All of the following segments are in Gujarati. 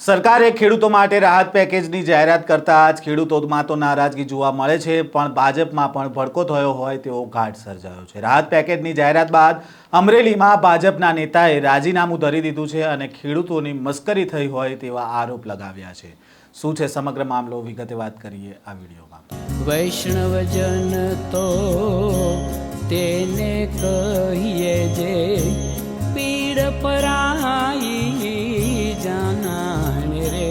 સરકારે ખેડૂતો માટે રાહત પેકેજની જાહેરાત કરતા જ ખેડૂતોમાં તો નારાજગી જોવા મળે છે, પણ ભાજપમાં પણ ભડકો થયો હોય તેવો ઘાટ સર્જાયો છે। રાહત પેકેજની જાહેરાત બાદ અમરેલીમાં ભાજપના નેતાએ રાજીનામું ધરી દીધું છે અને ખેડૂતોની મસ્કરી થઈ હોય તેવા આરોપ લગાવ્યા છે। શું છે સમગ્ર મામલો, વિગતે વાત કરીએ આ વિડીયોમાં। વૈષ્ણવજન તો તેને કહીએ જે પીડ પરાઈ જાનાને રે।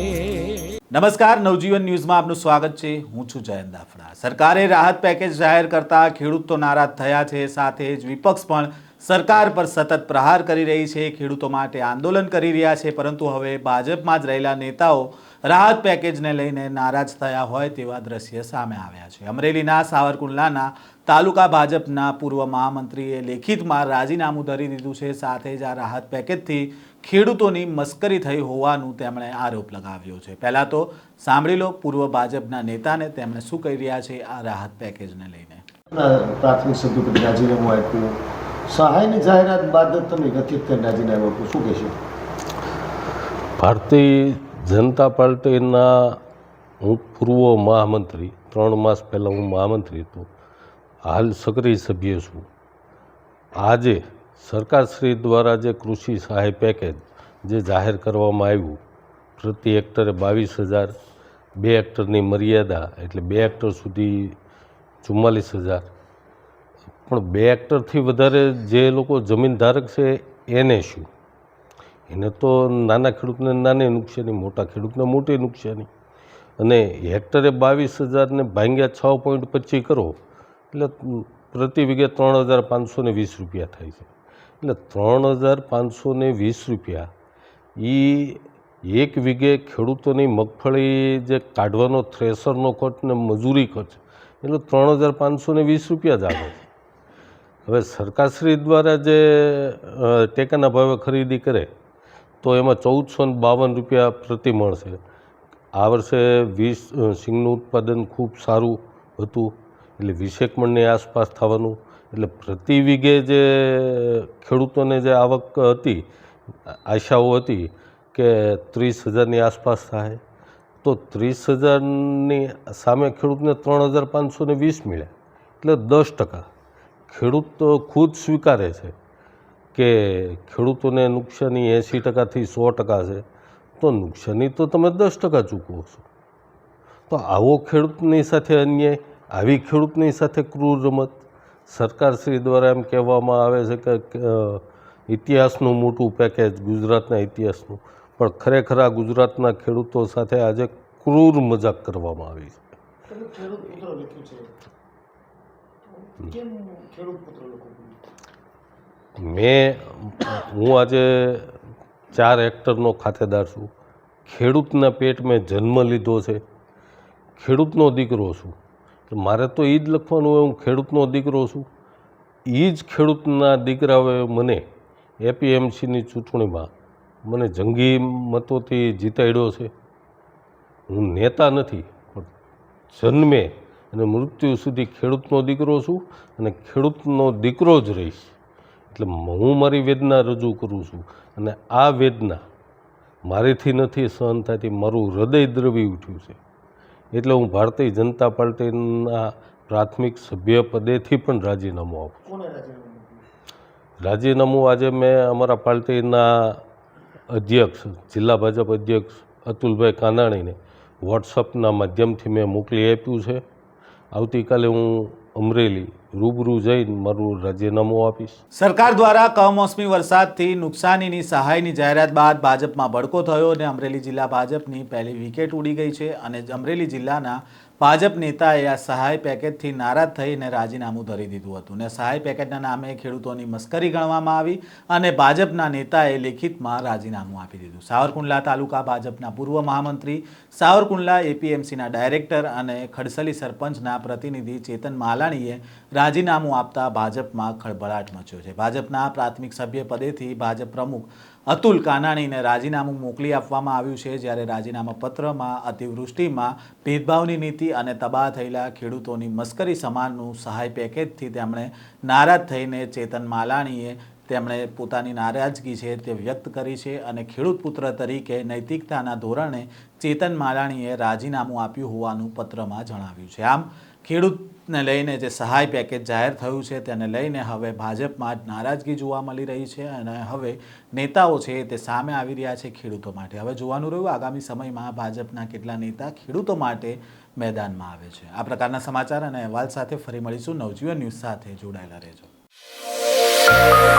નમસ્કાર, નવજીવન ન્યૂઝમાં આપનું સ્વાગત છે। હું છું જયંત દાફડા। સરકારે રાહત પેકેજ જાહેર કરતા ખેડૂત તો નારાજ થયા છે, સાથે જ વિપક્ષ પણ સરકાર પર સતત પ્રહાર કરી રહી છે, ખેડૂતો માટે આંદોલન કરી રહ્યા છે, પરંતુ હવે ભાજપમાં જ રહેલા નેતાઓ રાહત પેકેજને લઈને નારાજ થયા હોય તેવા દ્રશ્ય સામે આવ્યા છે। અમરેલીના સાવરકુંડલાના તાલુકા ભાજપના પૂર્વ મહામંત્રીએ લેખિતમાં રાજીનામું ધરી દીધું છે, સાથે જ આ રાહત પેકેજથી ખેડૂતોની મસ્કરી થઈ હોવાનું તેમણે આરોપ લગાવ્યો છે। પહેલા તો સાંભળી લો પૂર્વ ભાજપના નેતાને તેમણે શું કહી રહ્યા છે આ રાહત પેકેજને લઈને। પ્રાથમિક સભ્યપદ રાજીનામું આપ્યું, સહાયની જાહેરાત બાદ તમે કથિત કરીને રાજીનામું આપ્યું, શું કહેશો? ભારતીય જનતા પાર્ટીના હું પૂર્વ મહામંત્રી, 3 માસ પહેલાં હું મહામંત્રી હતો, હાલ સક્રિય સભ્ય છું। આજે સરકારશ્રી દ્વારા જે કૃષિ સહાય પેકેજ જે જાહેર કરવામાં આવ્યું, પ્રતિ હેક્ટરે 22,000, 2 હેક્ટરની મર્યાદા એટલે 2 હેક્ટર સુધી 44,000, પણ 2 હેક્ટરથી વધારે જે લોકો જમીન ધારક છે એને શું? એને તો નાના ખેડૂતને નાની નુકસાની, મોટા ખેડૂતને મોટી નુકસાની। અને હેક્ટરે 22,000 ને ભાંગ્યા 6.25 કરો એટલે પ્રતિ વીઘે 3,520 રૂપિયા થાય છે। એટલે 3,520 રૂપિયા એ એક વીઘે ખેડૂતોની મગફળી જે કાઢવાનો થ્રેસરનો ખર્ચ ને મજૂરી ખર્ચ એટલે 3,520 રૂપિયા જ આવે છે। હવે સરકારશ્રી દ્વારા જે ટેકાના ભાવે ખરીદી કરે તો એમાં 1,452 રૂપિયા પ્રતિ મણ છે। આ વર્ષે સિંગનું ઉત્પાદન ખૂબ સારું હતું એટલે 20 મણની આસપાસ થવાનું, એટલે પ્રતિ વીઘે જે ખેડૂતોને જે આવક હતી, આશાઓ હતી કે 30,000ની આસપાસ થાય, તો 30,000ની સામે ખેડૂતને 3,520 મળ્યા, એટલે 10%। ખેડૂત તો ખુદ સ્વીકારે છે કે ખેડૂતોને નુકસાની 80%થી 100% છે, તો નુકસાની તો તમે 10% ચૂકવો છો। તો આવો ખેડૂતની સાથે અન્યાય, આવી ખેડૂતની સાથે ક્રૂર રમત સરકારશ્રી દ્વારા એમ કહેવામાં આવે છે કે ઇતિહાસનું મોટું પેકેજ, ગુજરાતના ઇતિહાસનું, પણ ખરેખર આ ગુજરાતના ખેડૂતો સાથે આજે ક્રૂર મજાક કરવામાં આવી છે। હું આજે 4 હેક્ટરનો ખાતેદાર છું। ખેડૂતના પેટ મેં જન્મ લીધો છે, ખેડૂતનો દીકરો છું, મારે તો એ જ લખવાનું હોય હું ખેડૂતનો દીકરો છું। એ જ ખેડૂતના દીકરાઓએ મને એપીએમસીની ચૂંટણીમાં મને જંગી મતોથી જીતાડ્યો છે। હું નેતા નથી, પણ જન્મે અને મૃત્યુ સુધી ખેડૂતનો દીકરો છું અને ખેડૂતનો દીકરો જ રહીશ। એટલે હું મારી વેદના રજૂ કરું છું અને આ વેદના મારીથી નથી સહન થતી, મારું હૃદય દ્રવી ઉઠ્યું છે, એટલે હું ભારતીય જનતા પાર્ટીના પ્રાથમિક સભ્ય પદેથી પણ રાજીનામું આપું છું। રાજીનામું આજે મેં અમારા પાર્ટીના અધ્યક્ષ, જિલ્લા ભાજપ અધ્યક્ષ અતુલભાઈ કાનાણીને વોટ્સઅપના માધ્યમથી મેં મોકલી આપ્યું છે। આવતીકાલે હું અમરેલી રૂબરૂ જઈને મારું રાજીનામું આપીશ। સરકાર દ્વારા કમોસમી વરસાદથી નુકસાનીની સહાયની જાહેરાત બાદ ભાજપમાં ભડકો થયો અને અમરેલી જિલ્લા ભાજપની પહેલી વિકેટ ઉડી ગઈ છે અને અમરેલી જિલ્લાના ભાજપ નેતાએ આ સહાય પેકેજથી નારાજ થઈને રાજીનામું ધરી દીધું હતું અને સહાય પેકેજના નામે ખેડૂતોની મસ્કરી ગણવામાં આવી અને ભાજપના નેતાએ લેખિતમાં રાજીનામું આપી દીધું। સાવરકુંડલા તાલુકા ભાજપના પૂર્વ મહામંત્રી, સાવરકુંડલા એપીએમસીના ડાયરેક્ટર અને ખડસલી સરપંચના પ્રતિનિધિ ચેતન માલાણીએ રાજીનામું આપતા ભાજપમાં ખળભળાટ મચ્યો છે। ભાજપના પ્રાથમિક સભ્ય પદેથી ભાજપ પ્રમુખ અતુલ કાનાણીને રાજીનામું મોકલી આપવામાં આવ્યું છે, જ્યારે રાજીનામા પત્રમાં અતિવૃષ્ટિમાં ભેદભાવની નીતિ અને તબાહ થયેલા ખેડૂતોની મસ્કરી સમાનનું સહાય પેકેજથી તેમણે નારાજ થઈને ચેતન માલાણીએ તેમણે પોતાની નારાજગી છે તે વ્યક્ત કરી છે અને ખેડૂત પુત્ર તરીકે નૈતિકતાના ધોરણે ચેતન માલાણીએ રાજીનામું આપ્યું હોવાનું પત્રમાં જણાવ્યું છે. આમ ખેડૂતને લઈને જે સહાય પેકેજ જાહેર થયું છે તેને લઈને હવે ભાજપમાં નારાજગી જોવા મળી રહી છે અને હવે નેતાઓ છે તે સામે આવી રહ્યા છે ખેડૂતો માટે. હવે જોવાનું રહ્યું આગામી સમયમાં ભાજપના કેટલા નેતા ખેડૂતો માટે મેદાનમાં આવે છે. આ પ્રકારના સમાચાર અને અહેવાલ સાથે ફરી મળીશું. નવજીવન ન્યૂઝ સાથે જોડાયેલા રહેજો.